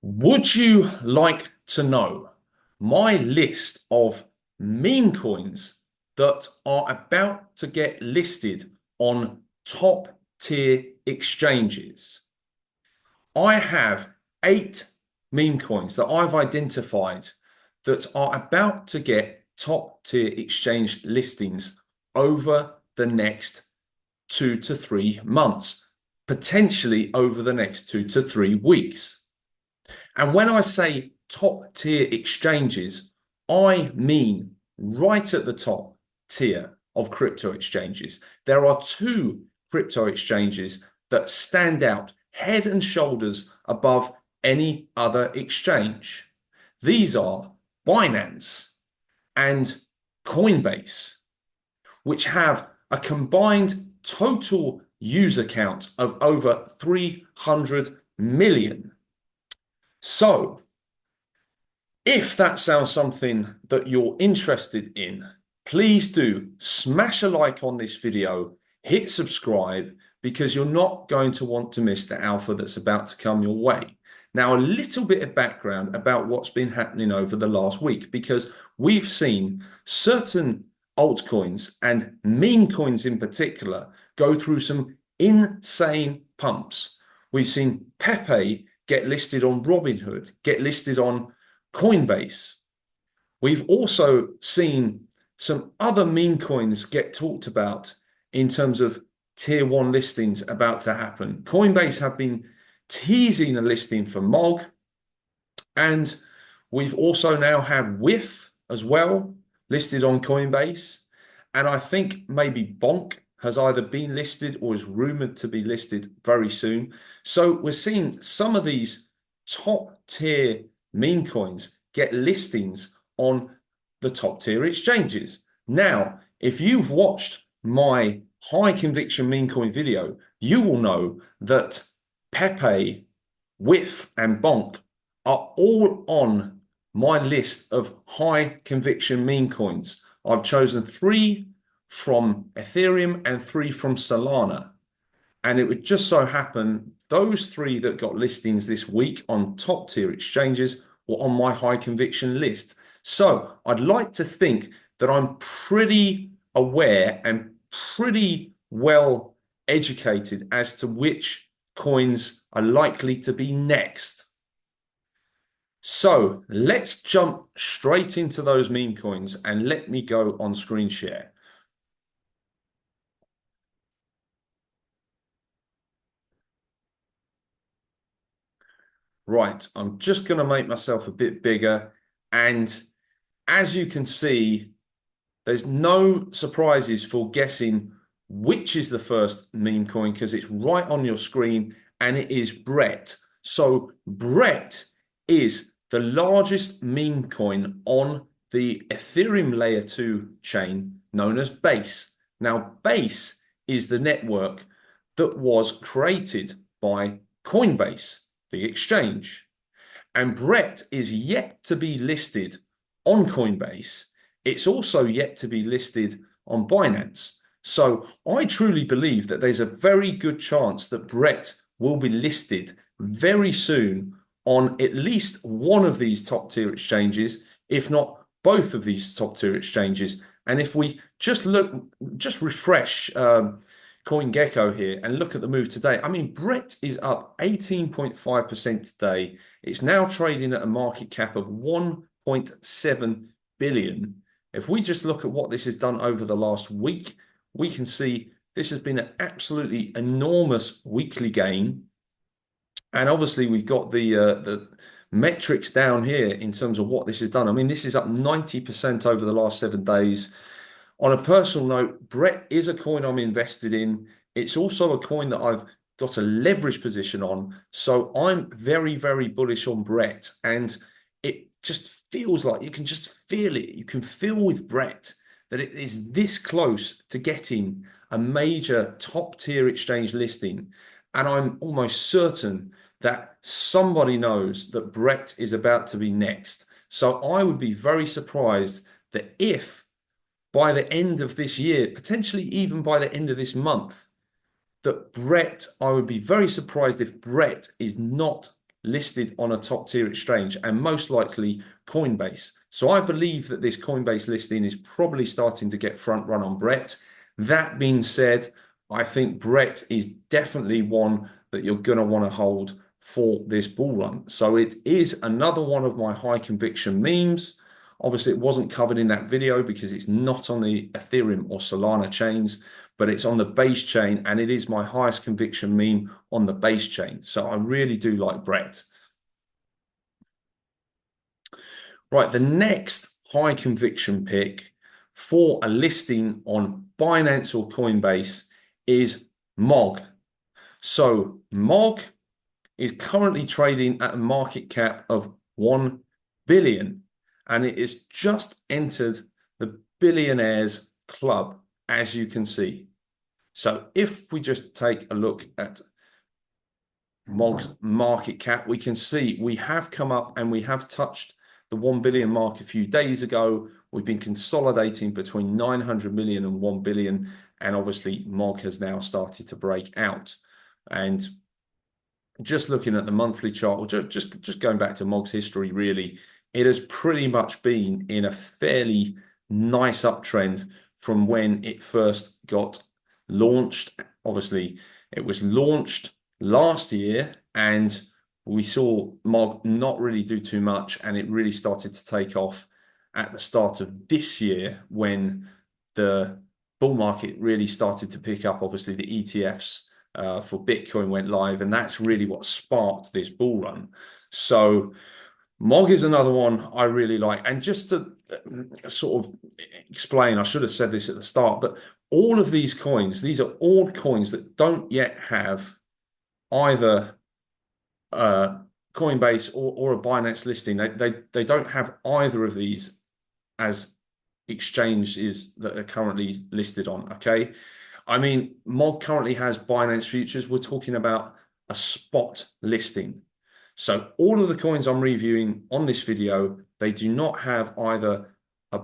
Would you like to know my list of meme coins that are about to get listed on top tier exchanges? I have 8 meme coins that I've identified that are about to get top tier exchange listings over the next 2 to 3 months, potentially over the next 2 to 3 weeks. And when I say top tier exchanges, I mean right at the top tier of crypto exchanges. There are 2 crypto exchanges that stand out head and shoulders above any other exchange. These are Binance and Coinbase, which have a combined total user count of over 300 million. So, if that sounds something that you're interested in, please do smash a like on this video, hit subscribe, because you're not going to want to miss the alpha that's about to come your way. Now, a little bit of background about what's been happening over the last week, because we've seen certain altcoins and meme coins in particular go through some insane pumps. We've seen Pepe get listed on Robinhood, get listed on Coinbase. We've also seen some other meme coins get talked about in terms of tier 1 listings about to happen. Coinbase have been teasing a listing for MOG, and we've also now had WIF as well listed on Coinbase. And I think maybe Bonk has either been listed or is rumored to be listed very soon. So we're seeing some of these top tier meme coins get listings on the top tier exchanges. Now, if you've watched my high conviction meme coin video, you will know that Pepe, WIF, and Bonk are all on my list of high conviction meme coins. I've chosen 3 from Ethereum and 3 from Solana. And it would just so happen those 3 that got listings this week on top tier exchanges were on my high conviction list. So I'd like to think that I'm pretty aware and pretty well educated as to which coins are likely to be next. So let's jump straight into those meme coins and let me go on screen share. Right, I'm just going to make myself a bit bigger. And as you can see, there's no surprises for guessing which is the first meme coin because it's right on your screen and it is Brett. So Brett is the largest meme coin on the Ethereum layer 2 chain known as Base. Now, Base is the network that was created by Coinbase, the exchange. And Brett is yet to be listed on Coinbase. It's also yet to be listed on Binance. So I truly believe that there's a very good chance that Brett will be listed very soon on at least one of these top tier exchanges, if not both of these top tier exchanges. And if we just refresh CoinGecko here and look at the move today, I mean, Brett is up 18.5% today. It's now trading at a market cap of 1.7 billion. If we just look at what this has done over the last week, we can see this has been an absolutely enormous weekly gain. And obviously we've got the metrics down here in terms of what this has done. I mean, this is up 90% over the last 7 days. On a personal note, Brett is a coin I'm invested in. It's also a coin that I've got a leverage position on. So I'm very, very bullish on Brett. And it just feels like you can just feel it. You can feel with Brett that it is this close to getting a major top tier exchange listing. And I'm almost certain that somebody knows that Brett is about to be next. So I would be very surprised that if by the end of this year, potentially even by the end of this month, that Brett, I would be very surprised if Brett is not listed on a top tier exchange, and most likely Coinbase. So I believe that this Coinbase listing is probably starting to get front run on Brett. That being said, I think Brett is definitely one that you're going to want to hold for this bull run. So it is another one of my high conviction memes. Obviously, it wasn't covered in that video because it's not on the Ethereum or Solana chains, but it's on the base chain, and it is my highest conviction meme on the base chain. So I really do like Brett. Right, the next high conviction pick for a listing on Binance or Coinbase is MOG. So MOG is currently trading at a market cap of 1 billion, and it has just entered the billionaires club, as you can see. So if we just take a look at MOG's market cap, we can see we have come up and we have touched the 1 billion mark a few days ago. We've been consolidating between 900 million and 1 billion, and obviously MOG has now started to break out. And just looking at the monthly chart, or just going back to MOG's history, really, it has pretty much been in a fairly nice uptrend from when it first got launched. Obviously, it was launched last year, and we saw MOG not really do too much, and it really started to take off at the start of this year when the bull market really started to pick up. Obviously, the ETFs for Bitcoin went live, and that's really what sparked this bull run. So MOG is another one I really like. And just to sort of explain, I should have said this at the start, but all of these coins, these are all coins that don't yet have either Coinbase or a Binance listing. They don't have either of these as exchanges that are currently listed on, okay? I mean, MOG currently has Binance futures. We're talking about a spot listing. So all of the coins I'm reviewing on this video, they do not have either a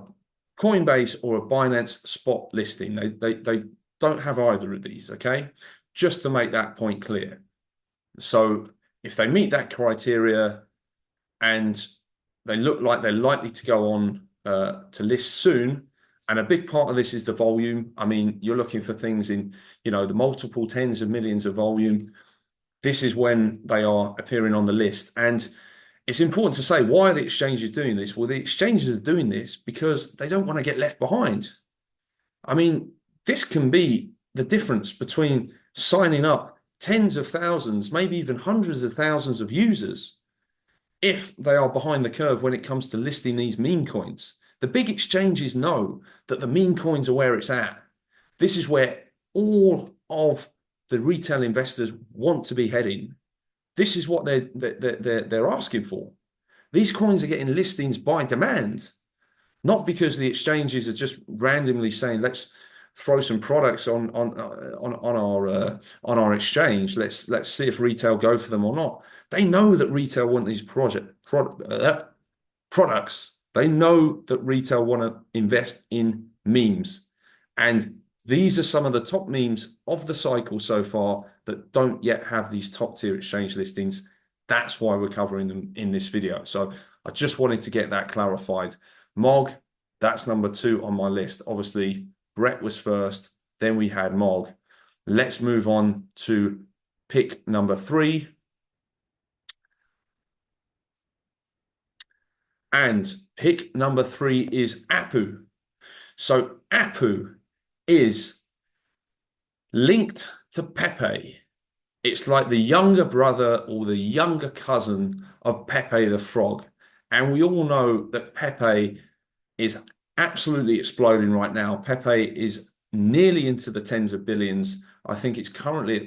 Coinbase or a Binance spot listing. They don't have either of these, okay? Just to make that point clear. So if they meet that criteria and they look like they're likely to go on to list soon, and a big part of this is the volume. I mean, you're looking for things in, the multiple tens of millions of volume. This is when they are appearing on the list. And it's important to say, why are the exchanges doing this? Well, the exchanges are doing this because they don't want to get left behind. I mean, this can be the difference between signing up tens of thousands, maybe even hundreds of thousands of users, if they are behind the curve when it comes to listing these meme coins. The big exchanges know that the meme coins are where it's at. This is where all of the retail investors want to be heading. This is what they're asking for. These coins are getting listings by demand, not because the exchanges are just randomly saying, let's throw some products on our exchange. Let's see if retail go for them or not. They know that retail want these products. They know that retail want to invest in memes. And these are some of the top memes of the cycle so far that don't yet have these top tier exchange listings. That's why we're covering them in this video. So I just wanted to get that clarified. MOG, that's number 2 on my list. Obviously, Brett was first, then we had MOG. Let's move on to pick number 3. And pick number 3 is Apu. So Apu is linked to Pepe. It's like the younger brother or the younger cousin of Pepe the Frog. And we all know that Pepe is absolutely exploding right now. Pepe is nearly into the tens of billions. I think it's currently at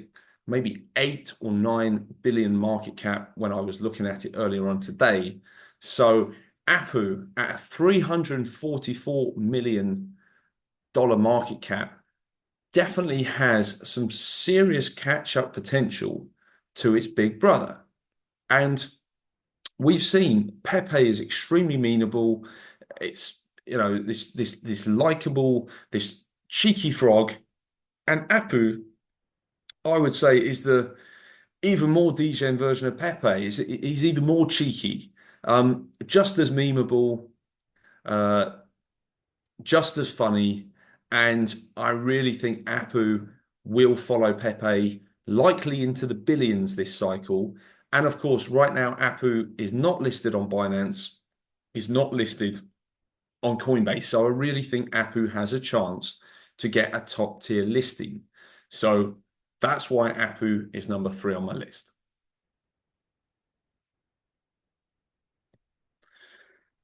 maybe 8 or 9 billion market cap when I was looking at it earlier on today. So Apu at a $344 million market cap definitely has some serious catch-up potential to its big brother. And we've seen Pepe is extremely memeable. It's, this likable, this cheeky frog. And Apu, I would say, is the even more degen version of Pepe. He's even more cheeky, just as memeable, uh, just as funny, and I really think Apu will follow Pepe likely into the billions this cycle. And of course, right now, Apu is not listed on Binance, is not listed on Coinbase. So I really think Apu has a chance to get a top tier listing. So that's why Apu is number 3 on my list.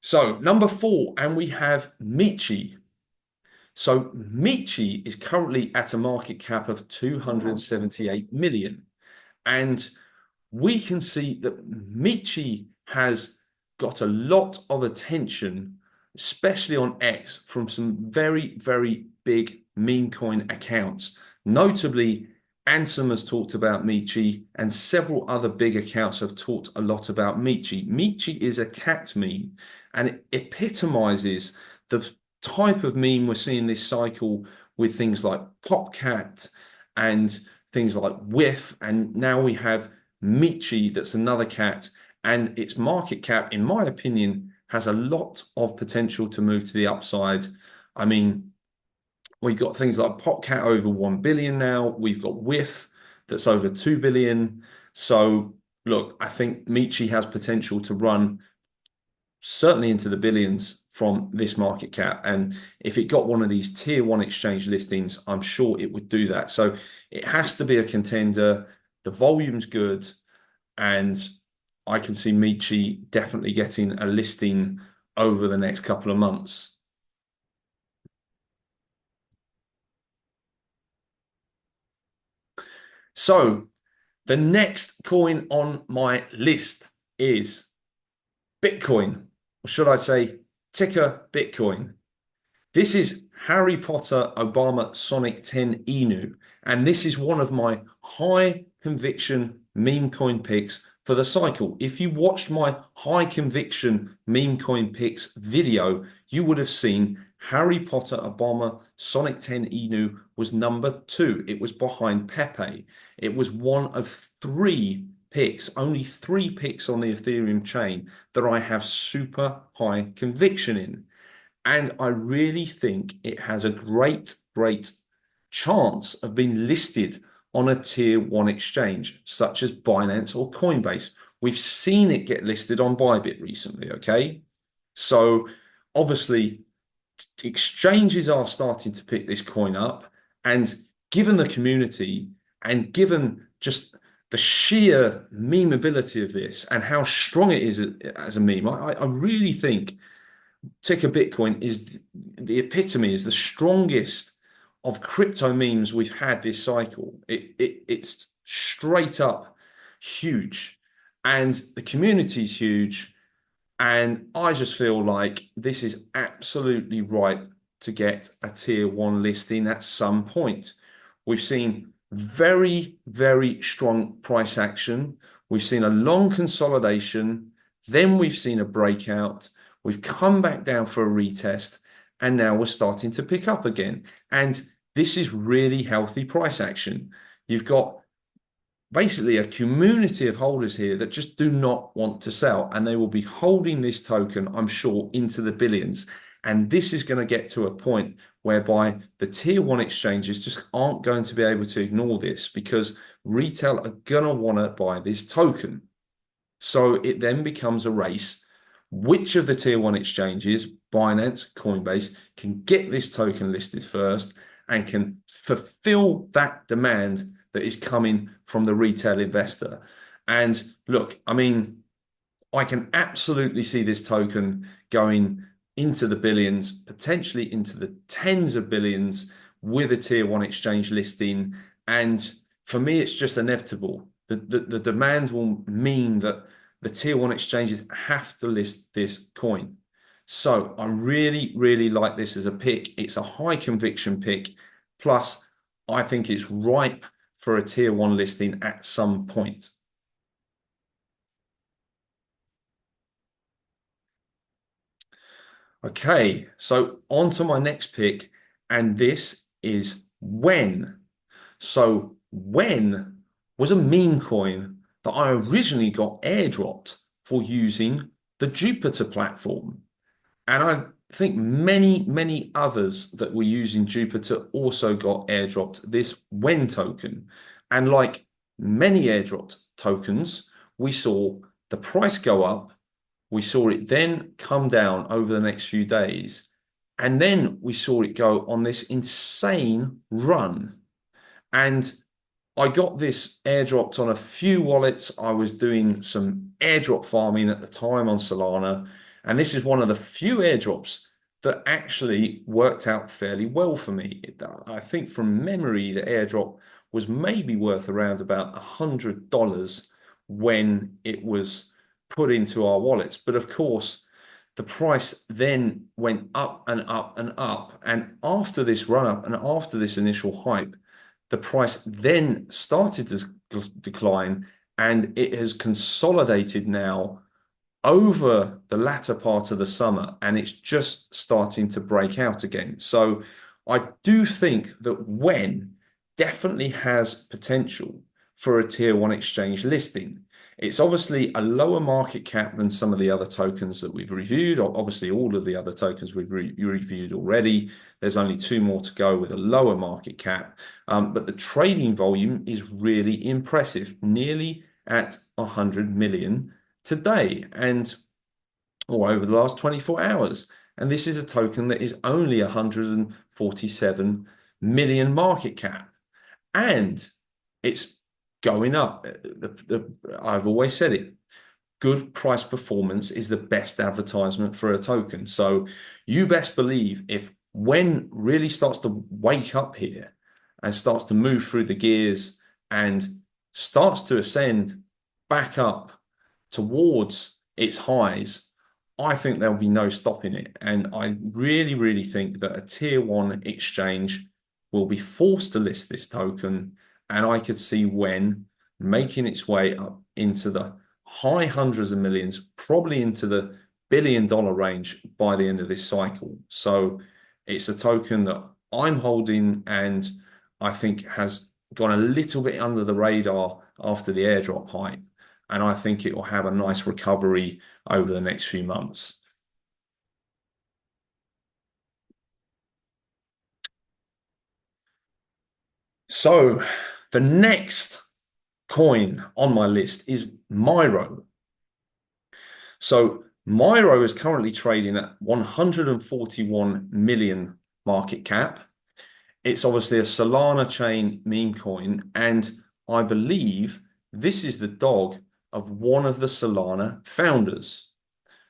So number 4, and we have Michi. So Michi is currently at a market cap of 278 million. And we can see that Michi has got a lot of attention, especially on X, from some very, very big meme coin accounts. Notably, Ansem has talked about Michi, and several other big accounts have talked a lot about Michi. Michi is a cat meme, and it epitomizes the type of meme we're seeing this cycle with things like Popcat and things like Whiff, and now we have Michi, that's another cat, and its market cap, in my opinion, has a lot of potential to move to the upside. I mean, we've got things like Popcat over 1 billion now. We've got Whiff that's over 2 billion. So look, I think Michi has potential to run certainly into the billions from this market cap. And if it got one of these tier one exchange listings, I'm sure it would do that. So it has to be a contender. The volume's good. And I can see Michi definitely getting a listing over the next couple of months. So the next coin on my list is Bitcoin, or should I say ticker Bitcoin. This is Harry Potter Obama Sonic 10 Inu, and this is one of my high conviction meme coin picks for the cycle. If you watched my high conviction meme coin picks video, you would have seen Harry Potter Obama Sonic 10 Inu was number 2. It was behind Pepe. It was one of 3 picks, only 3 picks on the Ethereum chain that I have super high conviction in. And I really think it has a great, great chance of being listed on a tier one exchange, such as Binance or Coinbase. We've seen it get listed on Bybit recently, okay? So obviously, exchanges are starting to pick this coin up. And given the community and given just the sheer memeability of this and how strong it is as a meme, I really think ticker Bitcoin is the epitome, is the strongest of crypto memes we've had this cycle. It's straight up huge, and the community's huge. And I just feel like this is absolutely right to get a tier one listing at some point. We've seen very, very strong price action. We've seen a long consolidation. Then we've seen a breakout. We've come back down for a retest. And now we're starting to pick up again. And this is really healthy price action. You've got basically a community of holders here that just do not want to sell, and they will be holding this token, I'm sure, into the billions. And this is going to get to a point whereby the tier one exchanges just aren't going to be able to ignore this, because retail are going to want to buy this token. So it then becomes a race. Which of the tier one exchanges, Binance, Coinbase, can get this token listed first and can fulfill that demand that is coming from the retail investor? And look, I mean, I can absolutely see this token going into the billions, potentially into the tens of billions with a tier one exchange listing. And for me, it's just inevitable. The demand will mean that the tier one exchanges have to list this coin. So I really, really like this as a pick. It's a high conviction pick. Plus, I think it's ripe for a tier one listing at some point. Okay, so on to my next pick, and this is when. So when was a meme coin that I originally got airdropped for using the Jupiter platform. And I think many others that were using Jupiter also got airdropped this when token. And like many airdropped tokens, we saw the price go up. We saw it then come down over the next few days. And then we saw it go on this insane run. And I got this airdropped on a few wallets. I was doing some airdrop farming at the time on Solana, and this is one of the few airdrops that actually worked out fairly well for me. I think from memory, the airdrop was maybe worth around about $100 when it was put into our wallets. But of course, the price then went up and up and up. And after this run up and after this initial hype, the price then started to decline, and it has consolidated now over the latter part of the summer, and it's just starting to break out again. So I do think that when definitely has potential for a tier one exchange listing. It's obviously a lower market cap than some of the other tokens that we've reviewed, or obviously all of the other tokens we've reviewed already. There's only two more to go with a lower market cap, but the trading volume is really impressive, nearly at 100 million today or over the last 24 hours. And this is a token that is only 147 million market cap. And it's going up. I've always said it. Good price performance is the best advertisement for a token. So you best believe if when really starts to wake up here and starts to move through the gears and starts to ascend back up towards its highs, I think there'll be no stopping it. And I really think that a tier one exchange will be forced to list this token. And I could see when making its way up into the high hundreds of millions, probably into the billion-dollar range by the end of this cycle. So it's a token that I'm holding and I think has gone a little bit under the radar after the airdrop hype. And I think it will have a nice recovery over the next few months. So the next coin on my list is Myro. So Myro is currently trading at 141 million market cap. It's obviously a Solana chain meme coin, and I believe this is the dog of one of the Solana founders.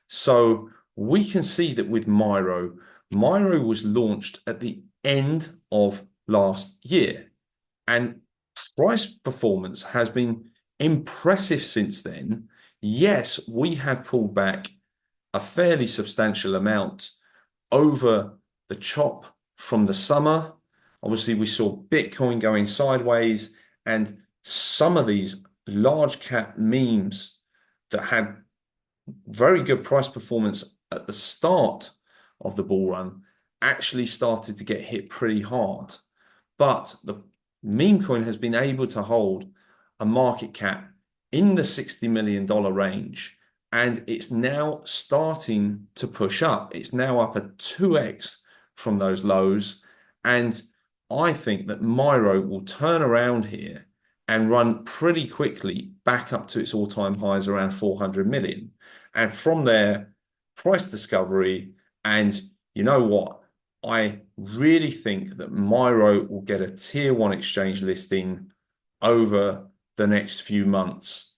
So we can see that with Myro, Myro was launched at the end of last year, and price performance has been impressive since then. Yes, we have pulled back a fairly substantial amount over the chop from the summer. Obviously, we saw Bitcoin going sideways, and some of these large cap memes that had very good price performance at the start of the bull run actually started to get hit pretty hard. But the meme coin has been able to hold a market cap in the $60 million range, and it's now starting to push up. It's now up at 2x from those lows, and I think that Myro will turn around here and run pretty quickly back up to its all-time highs around 400 million. And from there, price discovery, and you know what? I really think that Myro will get a tier one exchange listing over the next few months.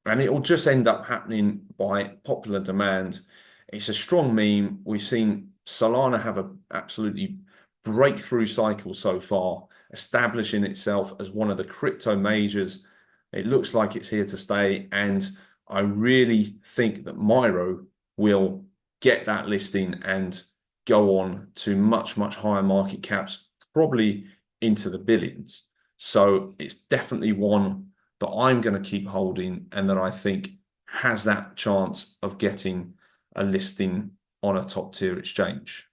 And it will just end up happening by popular demand. It's a strong meme. We've seen Solana have an absolutely breakthrough cycle so far, establishing itself as one of the crypto majors. It looks like it's here to stay. And I really think that Myro will get that listing and go on to much higher market caps, probably into the billions. So it's definitely one that I'm going to keep holding and that I think has that chance of getting a listing on a top tier exchange.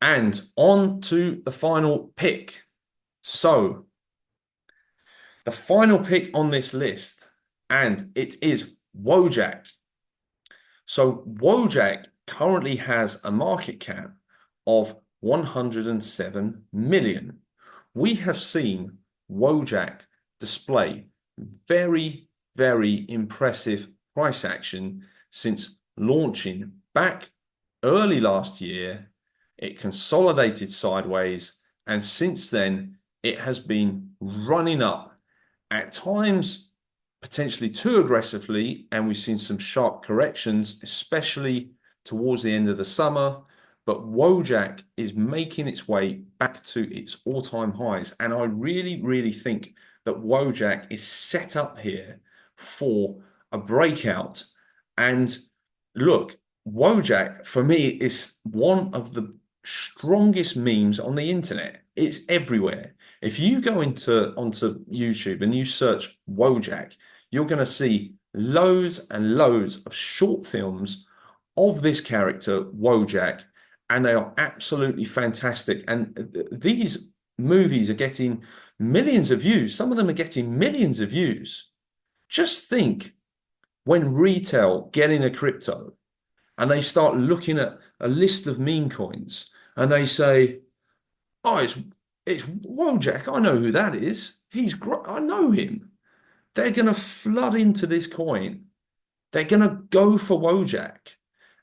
And on to the final pick. So The final pick on this list, and it is Wojak. So Wojak currently has a market cap of 107 million. We have seen Wojak display very, very impressive price action since launching back early last year. It consolidated sideways, and since then it has been running up, at times potentially too aggressively, and we've seen some sharp corrections, especially towards the end of the summer. But Wojak is making its way back to its all-time highs, and I really, really think that Wojak is set up here for a breakout. And look, Wojak for me is one of the strongest memes on the internet. It's everywhere. If you go onto YouTube and you search Wojak, you're going to see loads and loads of short films of this character, Wojak, and they are absolutely fantastic. And these movies are getting millions of views. Some of them are getting millions of views. Just think when retail get in a crypto and they start looking at a list of meme coins and they say, oh, it's Wojak. I know who that is. He's great. I know him. They're going to flood into this coin. They're going to go for Wojak.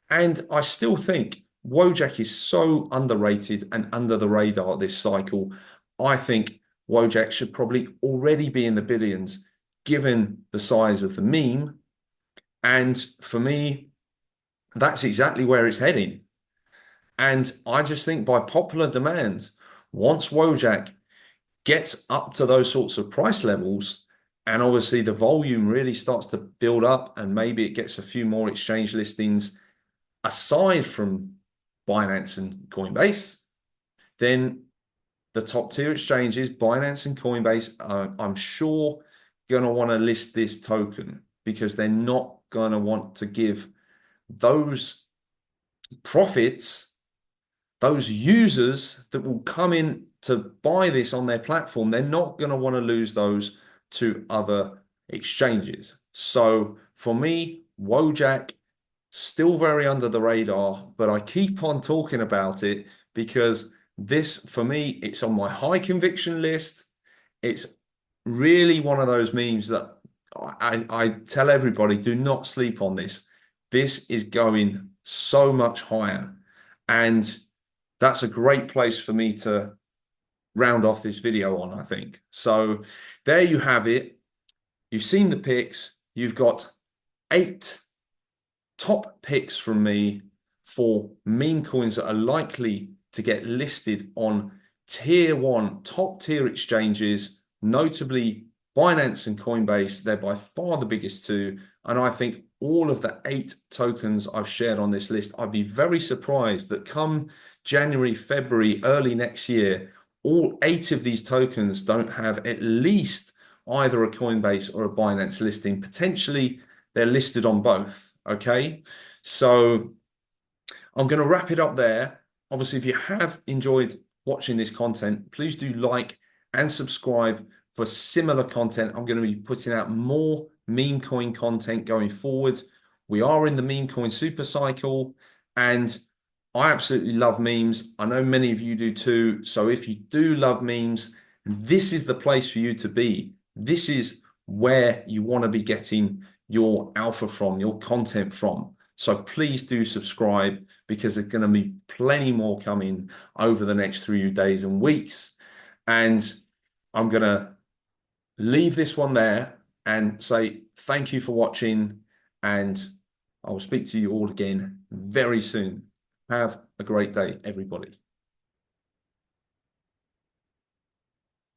And I still think Wojak is so underrated and under the radar this cycle. I think Wojak should probably already be in the billions, given the size of the meme. And for me, that's exactly where it's heading. And I just think by popular demand, once Wojak gets up to those sorts of price levels, and obviously the volume really starts to build up, and maybe it gets a few more exchange listings aside from Binance and Coinbase, then the top tier exchanges, Binance and Coinbase, I'm sure going to want to list this token, because they're not going to want to give those profits, those users that will come in to buy this on their platform, they're not going to want to lose those to other exchanges. So for me, Wojak, still very under the radar, but I keep on talking about it because this, for me, it's on my high conviction list. It's really one of those memes that I tell everybody, do not sleep on this. This is going so much higher. And that's a great place for me to round off this video on, I think. So there you have it. You've seen the picks. You've got 8 top picks from me for meme coins that are likely to get listed on tier 1 top tier exchanges, notably Binance and Coinbase. They're by far the biggest two. And I think all of the 8 tokens I've shared on this list, I'd be very surprised that come January, February, early next year, all 8 of these tokens don't have at least either a Coinbase or a Binance listing. Potentially, they're listed on both. Okay, so I'm going to wrap it up there. Obviously, if you have enjoyed watching this content, please do like and subscribe for similar content. I'm going to be putting out more meme coin content going forward. We are in the meme coin super cycle, and I absolutely love memes. I know many of you do too. So if you do love memes, this is the place for you to be. This is where you want to be getting your alpha from, your content from. So please do subscribe, because there's going to be plenty more coming over the next 3 days and weeks. And I'm going to leave this one there and say thank you for watching, and I will speak to you all again very soon. Have a great day, everybody.